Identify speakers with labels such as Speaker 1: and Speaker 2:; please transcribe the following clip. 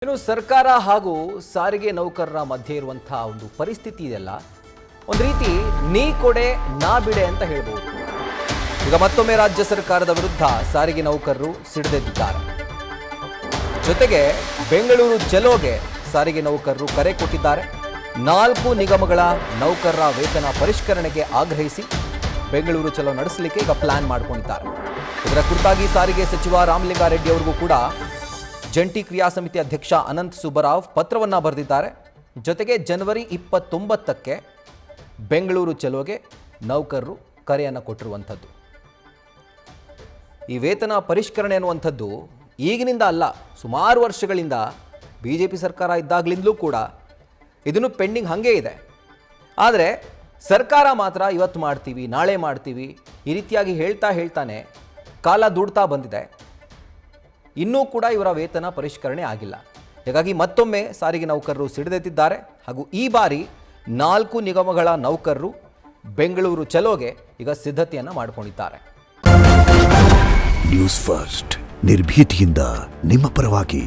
Speaker 1: ಇನ್ನು ಸರ್ಕಾರ ಹಾಗೂ ಸಾರಿಗೆ ನೌಕರರ ಮಧ್ಯೆ ಇರುವಂತಹ ಒಂದು ಪರಿಸ್ಥಿತಿ ಇದೆಲ್ಲ ಒಂದು ರೀತಿ ನೀ ಕೊಡೆ ನಾ ಬಿಡೆ ಅಂತ ಹೇಳ್ಬೋದು. ಈಗ ಮತ್ತೊಮ್ಮೆ ರಾಜ್ಯ ಸರ್ಕಾರದ ವಿರುದ್ಧ ಸಾರಿಗೆ ನೌಕರರು ಸಿಡಿದೆದ್ದಿದ್ದಾರೆ. ಜೊತೆಗೆ ಬೆಂಗಳೂರು ಚಲೋಗೆ ಸಾರಿಗೆ ನೌಕರರು ಕರೆ ಕೊಟ್ಟಿದ್ದಾರೆ. 4 ನಿಗಮಗಳ ನೌಕರರ ವೇತನ ಪರಿಷ್ಕರಣೆಗೆ ಆಗ್ರಹಿಸಿ ಬೆಂಗಳೂರು ಚಲೋ ನಡೆಸಲಿಕ್ಕೆ ಈಗ ಪ್ಲಾನ್ ಮಾಡ್ಕೊಂಡಿದ್ದಾರೆ. ಇದರ ಕುರಿತಾಗಿ ಸಾರಿಗೆ ಸಚಿವ ರಾಮಲಿಂಗಾರೆಡ್ಡಿ ಅವರಿಗೂ ಕೂಡ ಜಂಟಿ ಕ್ರಿಯಾ ಸಮಿತಿ ಅಧ್ಯಕ್ಷ ಅನಂತ್ ಸುಬ್ಬರಾವ್ ಪತ್ರವನ್ನು ಬರೆದಿದ್ದಾರೆ. ಜೊತೆಗೆ ಜನವರಿ 29ಕ್ಕೆ ಬೆಂಗಳೂರು ಚಲೋಗೆ ನೌಕರರು ಕರೆಯನ್ನು ಕೊಟ್ಟಿರುವಂಥದ್ದು. ಈ ವೇತನ ಪರಿಷ್ಕರಣೆ ಅನ್ನುವಂಥದ್ದು ಈಗಿನಿಂದ ಅಲ್ಲ, ಸುಮಾರು ವರ್ಷಗಳಿಂದ BJP ಸರ್ಕಾರ ಇದ್ದಾಗಲಿಂದಲೂ ಕೂಡ ಇದನ್ನು ಪೆಂಡಿಂಗ್ ಹಾಗೇ ಇದೆ. ಆದರೆ ಸರ್ಕಾರ ಮಾತ್ರ ಇವತ್ತು ಮಾಡ್ತೀವಿ, ನಾಳೆ ಮಾಡ್ತೀವಿ ಈ ರೀತಿಯಾಗಿ ಹೇಳ್ತಾನೆ ಕಾಲ ದೂಡ್ತಾ ಬಂದಿದೆ. ಇನ್ನೂ ಕೂಡ ಇವರ ವೇತನ ಪರಿಷ್ಕರಣೆ ಆಗಿಲ್ಲ. ಹೀಗಾಗಿ ಮತ್ತೊಮ್ಮೆ ಸಾರಿಗೆ ನೌಕರರು ಸಿಡಿದೆದ್ದಿದ್ದಾರೆ. ಹಾಗೂ ಈ ಬಾರಿ 4 ನಿಗಮಗಳ ನೌಕರರು ಬೆಂಗಳೂರು ಚಲೋಗೆ ಈಗ ಸಿದ್ಧತೆಯನ್ನು ಮಾಡಿಕೊಂಡಿದ್ದಾರೆ.
Speaker 2: ನ್ಯೂಸ್ ಫಸ್ಟ್ ನಿರ್ಭೀತಿಯಿಂದ ನಿಮ್ಮ ಪರವಾಗಿ.